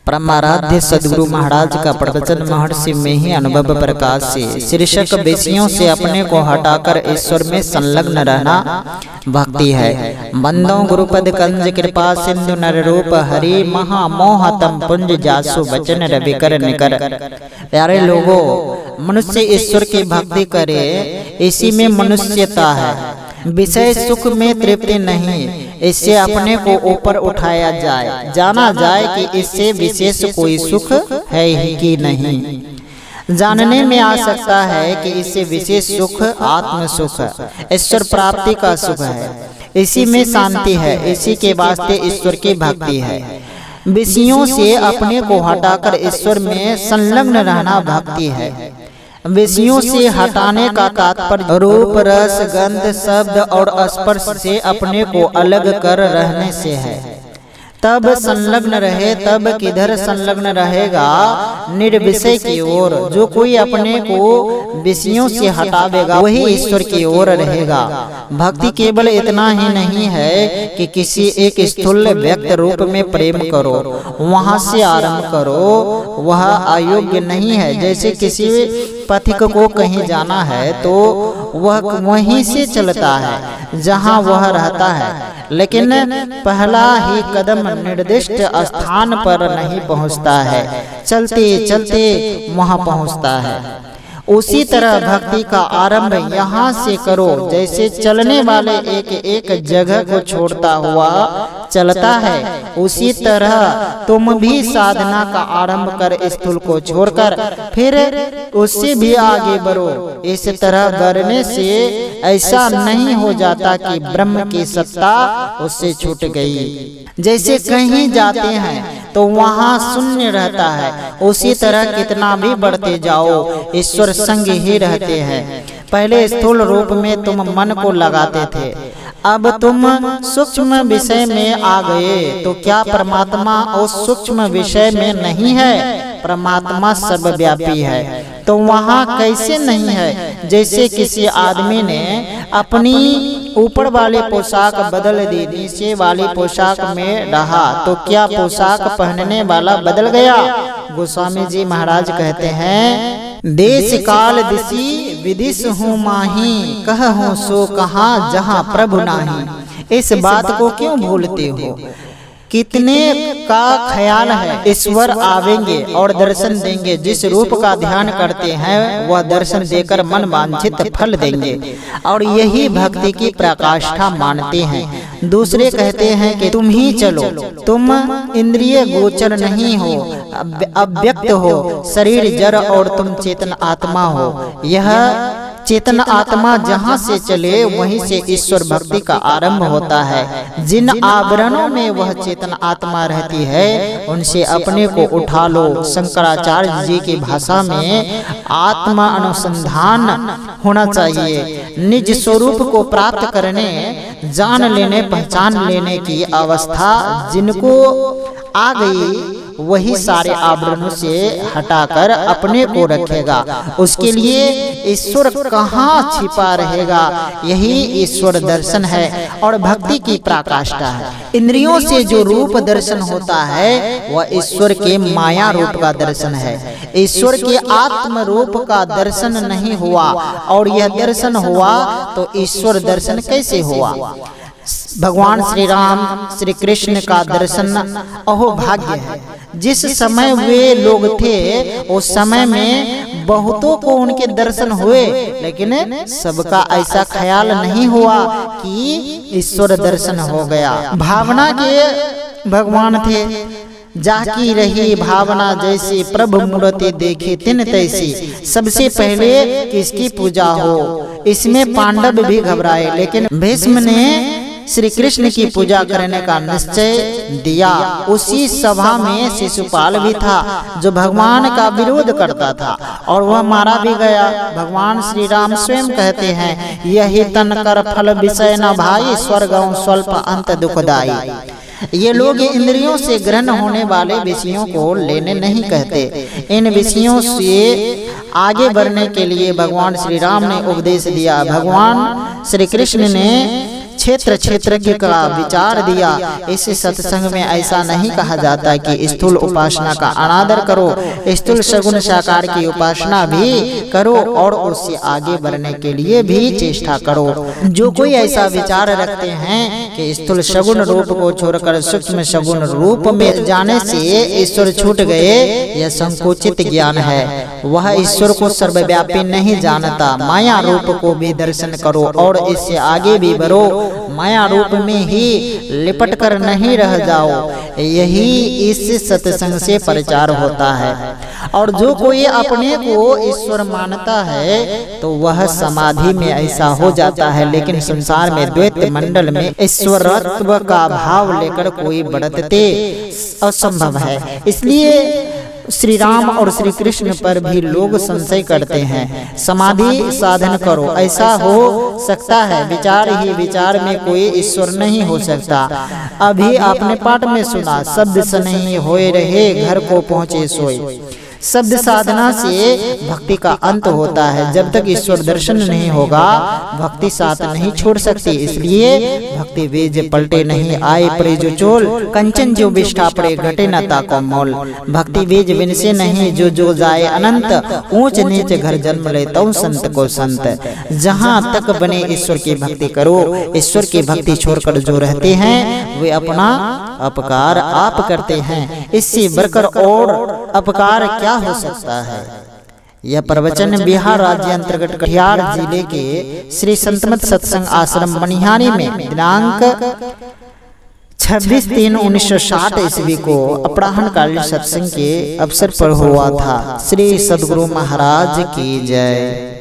परमाराध्य सदगुरु महाराज का प्रवचन महर्षि में ही अनुभव प्रकाश से शीर्षक विषयों से अपने को हटाकर ईश्वर में संलग्न रहना भक्ति है। बंदों गुरुपद कंज कृपा सिंधु नर रूप हरि महामोहतम पुंज जासु वचन रविकर निकर। प्यारे लोगों, मनुष्य ईश्वर की भक्ति करे, इसी में मनुष्यता है। विषय सुख में तृप्ति नहीं, इससे अपने को ऊपर उठाया जाए, जाना जाए कि इससे विशेष कोई सुख है ही कि नहीं। जानने में आ सकता है कि इससे विशेष सुख आत्म सुख, ईश्वर प्राप्ति का सुख है। इसी में शांति है, इसी के वास्ते ईश्वर की भक्ति है। विषयों से अपने को हटाकर ईश्वर में संलग्न रहना भक्ति है। विषयों से हटाने का तात्पर्य रूप रस गंध शब्द और स्पर्श से अपने को अलग कर रहने से है। तब संलग्न रहे, तब किधर संलग्न रहेगा? निर्विषय की ओर। जो कोई अपने को विषयों से हटावेगा वही ईश्वर की ओर रहेगा। भक्ति केवल इतना ही नहीं है कि किसी एक स्थूल व्यक्त रूप में प्रेम करो, वहां से आरंभ करो, वह अयोग्य नहीं है। जैसे किसी पथिक को कहीं जाना है तो वह वहीं से चलता है जहां वह रहता है, लेकिन पहला ही कदम निर्दिष्ट स्थान पर नहीं पहुंचता है, चलते चलते वहां पहुंचता है। उसी तरह भक्ति का आरंभ यहाँ से करो। जैसे चलने वाले एक जगह को छोड़ता हुआ चलता है, उसी तरह तुम भी साधना का आरंभ कर स्थूल को छोड़कर फिर उससे भी आगे बढ़ो। इस तरह बढ़ने से ऐसा नहीं हो जाता कि ब्रह्म की सत्ता उससे छूट गई। जैसे कहीं जाते हैं तो वहाँ शून्य रहता है, उसी तरह कितना भी बढ़ते जाओ ईश्वर संग ही रहते हैं। पहले स्थूल रूप में तुम मन को लगाते थे, अब तुम सूक्ष्म विषय में आ गए तो क्या परमात्मा उस सूक्ष्म विषय में नहीं है? परमात्मा सर्वव्यापी है, तो वहाँ कैसे नहीं है? जैसे किसी आदमी ने अपनी ऊपर वाली पोशाक बदल दी, नीचे वाली पोशाक में रहा, तो क्या पोशाक पहनने वाला बदल गया? गोस्वामी जी महाराज कहते हैं, देश काल दिशि विदिश हूँ माही, कह हूँ सो कहाँ जहाँ प्रभु नाही। इस बात को क्यों भूलते हो? कितने का ख्याल है, ईश्वर आवेंगे और दर्शन देंगे। जिस रूप का ध्यान करते हैं वह दर्शन देकर मन वांछित फल देंगे, और यही भक्ति की प्रकाष्ठा मानते हैं। दूसरे कहते हैं कि तुम ही चलो, तुम इंद्रिय गोचर नहीं हो, अव्यक्त हो, शरीर जड़ और तुम चेतन आत्मा हो। यह चेतन आत्मा जहाँ से चले वहीं से ईश्वर भक्ति का आरंभ होता है। जिन आवरणों में वह चेतन आत्मा रहती है उनसे अपने को उठा लो। शंकराचार्य जी की भाषा में आत्मा अनुसंधान होना चाहिए। निज स्वरूप को प्राप्त करने, जान लेने, पहचान लेने की अवस्था जिनको आ गई वही सारे आवरणों से हटाकर अपने को रखेगा। उसके लिए ईश्वर कहाँ छिपा रहेगा? यही ईश्वर दर्शन है और भक्ति की पराकाष्ठा है। इंद्रियों से जो रूप दर्शन होता है वह ईश्वर के माया रूप का दर्शन है। ईश्वर के आत्म रूप का दर्शन नहीं हुआ, और यह दर्शन हुआ तो ईश्वर दर्शन कैसे हुआ? भगवान श्री राम श्री कृष्ण का दर्शन अहो भाग्य है। जिस समय वे लोग थे उस समय में बहुतों को उनके दर्शन हुए, लेकिन सबका ऐसा ख्याल नहीं हुआ कि ईश्वर दर्शन हो गया। भावना के भगवान थे, जाकी रही भावना जैसी, प्रभु मूर्ति देखी तिन तैसी। सबसे पहले किसकी पूजा हो? इसमें पांडव भी घबराए, लेकिन भीष्म ने श्री कृष्ण की पूजा करने का निश्चय दिया। उसी सभा में शिशुपाल भी था जो भगवान का विरोध करता था, और वह मारा भी गया। भगवान श्री राम स्वयं कहते हैं, यही तन कर फल विषय न भाई, स्वर्गं स्वल्प अंत दुखदाई। ये लोग इंद्रियों से ग्रहण होने वाले विषयों को लेने नहीं कहते। इन विषयों से आगे बढ़ने के लिए भगवान श्री राम ने उपदेश दिया। भगवान श्री कृष्ण ने क्षेत्र क्षेत्रज्ञ का विचार दिया। इस सत्संग में ऐसा नहीं कहा जाता कि स्थूल उपासना का अनादर करो, स्थूल सगुण साकार की उपासना भी करो और उससे आगे बढ़ने के लिए भी चेष्टा करो। जो कोई ऐसा विचार रखते हैं कि स्थूल सगुण रूप को छोड़कर सूक्ष्म सगुण रूप में जाने से ईश्वर छूट गए, यह संकुचित ज्ञान है। वह ईश्वर को सर्वव्यापी नहीं जानता। माया रूप को भी दर्शन करो और इससे आगे भी बढ़ो। माया रूप में ही लिपट कर नहीं रह जाओ, यही इस सत्संग से प्रचार होता है। और जो कोई अपने को ईश्वर मानता है तो वह समाधि में ऐसा हो जाता है, लेकिन संसार में द्वैत मंडल में ईश्वरत्व का भाव लेकर कोई बढ़ते असंभव है। इसलिए श्री राम और श्री कृष्ण पर भी लोग संशय करते हैं। समाधि साधन करो, ऐसा हो सकता है। विचार ही विचार में कोई ईश्वर नहीं हो सकता। अभी आपने पाठ में सुना, शब्द से नहीं होए रहे घर को पहुँचे सोए। शब्द साधना से भक्ति का अंत होता है। जब तक ईश्वर दर्शन नहीं होगा भक्ति साथ नहीं छोड़ सकती। इसलिए भक्ति बीज पलटे नहीं आए पड़े जो चोल, कंचन जो बिष्ठा पड़े घटे न ताको मोल। भक्ति बीज बिन से नहीं जो जाए अनंत, ऊंच नीच घर जन्म ले तौ संत को संत। जहाँ तक बने ईश्वर की भक्ति करो। ईश्वर की भक्ति छोड़कर जो रहते हैं वे अपना अपकार आप करते हैं। इससे बढ़कर और अपकार क्या हो सकता है। यह प्रवचन बिहार राज्य अंतर्गत कटिहार जिले के श्री संतमत सत्संग आश्रम मनिहारी में दिनांक 26/3/1960 ईस्वी को अपराह्न कालीन सत्संग के अवसर पर हुआ था। श्री सद्गुरु महाराज की जय।